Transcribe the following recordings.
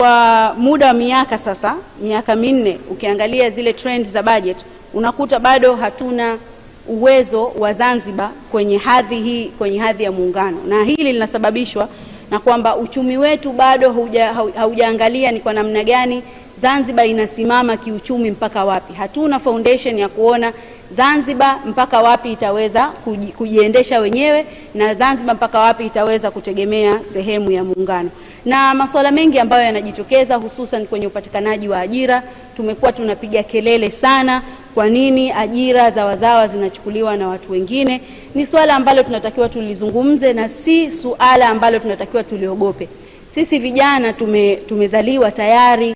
Kwa muda wa miaka sasa, miaka minne, ukiangalia zile trend za budget, unakuta bado hatuna uwezo wa Zanzibar kwenye hadhi ya muungano. Na hili linasababishwa na kwamba uchumi wetu bado haujaangalia ni kwa namna gani Zanzibar inasimama kiuchumi mpaka wapi. Hatuna foundation ya kuona Zanzibar mpaka wapi itaweza kujiendesha wenyewe na Zanzibar mpaka wapi itaweza kutegemea sehemu ya muungano. Na masuala mengi ambayo yanajitokeza hususan kwenye upatikanaji wa ajira, tumekuwa tunapiga kelele sana kwa nini ajira za wazawa zinachukuliwa na watu wengine. Ni swala ambalo tunatakiwa tulizungumze na si suala ambalo tunatakiwa tuliogope. Sisi vijana tumezaliwa tayari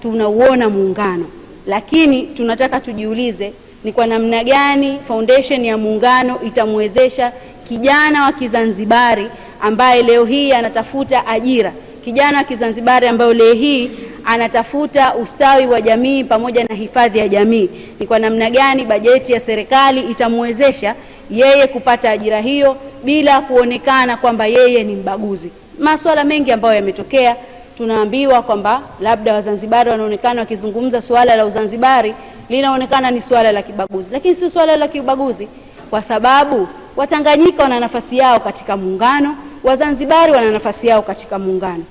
tunauona muungano, lakini tunataka tujiulize ni kwa namna gani foundation ya muungano itamwezesha kijana wa Kizanzibari ambaye leo hii anatafuta ajira, kijana wa Kizanzibari ambaye leo hii anatafuta ustawi wa jamii pamoja na hifadhi ya jamii. Ni kwa namna gani bajeti ya serikali itamwezesha yeye kupata ajira hiyo bila kuonekana kwamba yeye ni mbaguzi. Masuala mengi ambayo yametokea, tunaambiwa kwamba labda Wazanzibari wanaonekana wakizungumza suala la Uzanzibari linaonekana ni suala la kibaguzi, lakini si suala la kibaguzi, kwa sababu Watanganyika wana nafasi yao katika muungano, Wazanzibari wana nafasi yao katika muungano.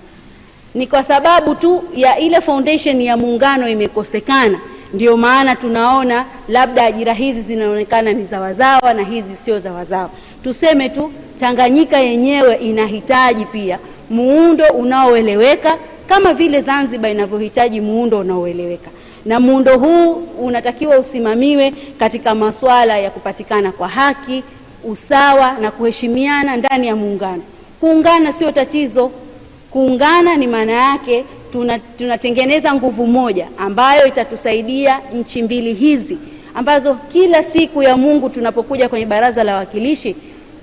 Ni kwa sababu tu ya ile foundation ya muungano imekosekana, ndio maana tunaona labda ajira hizi zinaonekana ni za wazawa na hizi sio za wazawa. Tuseme tu Tanganyika yenyewe inahitaji pia muundo unaoeleweka kama vile Zanzibar inavyohitaji muundo unaoeleweka. Na muundo huu unatakiwa usimamiwe katika masuala ya kupatikana kwa haki, usawa na kuheshimiana ndani ya muungano. Kuungana sio tatizo. Kuungana ni maana yake tunatengeneza nguvu moja ambayo itatusaidia nchi mbili hizi ambazo kila siku ya Mungu tunapokuja kwenye Baraza la Wawakilishi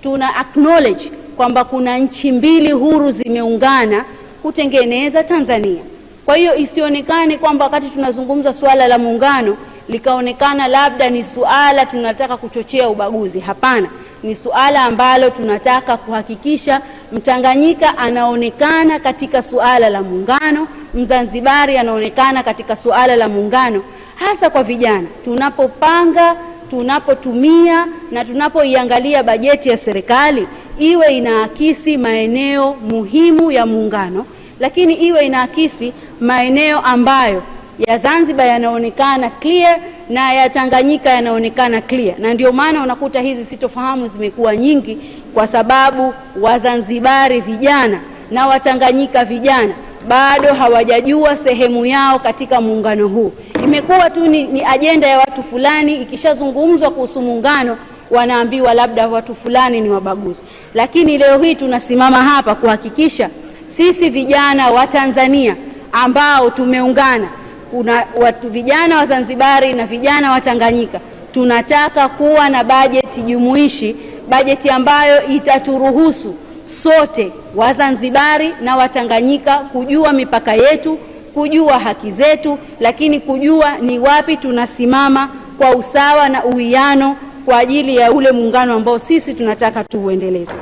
tuna acknowledge kwamba kuna nchi mbili huru zimeungana kutengeneza Tanzania. Kwa hiyo isionekane kwamba wakati tunazungumza suala la muungano likaonekana labda ni suala tunataka kuchochea ubaguzi. Hapana, ni suala ambalo tunataka kuhakikisha Mtanganyika anaonekana katika suala la muungano, Mzanzibari anaonekana katika suala la muungano, hasa kwa vijana. Tunapopanga, tunapotumia na tunapoiangalia bajeti ya serikali iwe inaakisi maeneo muhimu ya muungano, lakini iwe inaakisi maeneo ambayo ya Zanzibar yanaonekana clear na ya Tanganyika yanaonekana clear. Na ndio maana unakuta hizi sitofahamu zimekuwa nyingi, kwa sababu Wazanzibari vijana na Watanganyika vijana bado hawajajua sehemu yao katika muungano huu. Imekuwa tu ni ajenda ya watu fulani, ikishazungumzwa kuhusu muungano wanaambiwa labda watu fulani ni wabaguzi. Lakini leo hii tunasimama hapa kuhakikisha sisi vijana wa Tanzania ambao tumeungana, kuna watu vijana wa Zanzibari na vijana wa Tanganyika, tunataka kuwa na bajeti jumuishi, bajeti ambayo itaturuhusu sote Wazanzibari na Watanganyika kujua mipaka yetu, kujua haki zetu, lakini kujua ni wapi tunasimama kwa usawa na uwiano kwa ajili ya ule muungano ambao sisi tunataka tuuendeleze.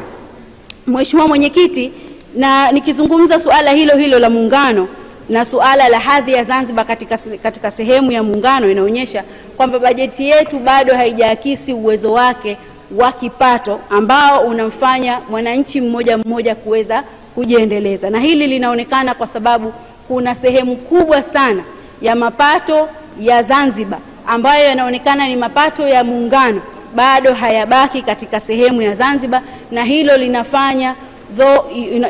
Mheshimiwa Mwenyekiti, na nikizungumza suala hilo la muungano na suala la hadhi ya Zanzibar katika sehemu ya muungano, inaonyesha kwamba bajeti yetu bado haijaakisi uwezo wake wa kipato ambao unamfanya mwananchi mmoja mmoja kuweza kujiendeleza. Na hili linaonekana kwa sababu kuna sehemu kubwa sana ya mapato ya Zanzibar ambayo yanaonekana ni mapato ya muungano bado hayabaki katika sehemu ya Zanzibar, na hilo linafanya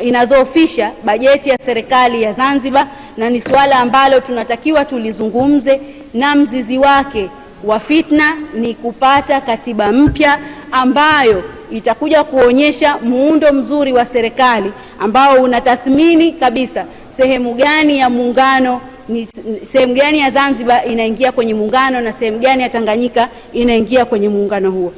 inadhoofisha bajeti ya serikali ya Zanzibar, na ni suala ambalo tunatakiwa tulizungumze. Na mzizi wake wa fitna ni kupata katiba mpya ambayo itakuja kuonyesha muundo mzuri wa serikali ambao unatathmini kabisa sehemu gani ya muungano, ni sehemu gani ya Zanzibar inaingia kwenye muungano na sehemu gani ya Tanganyika inaingia kwenye muungano huo.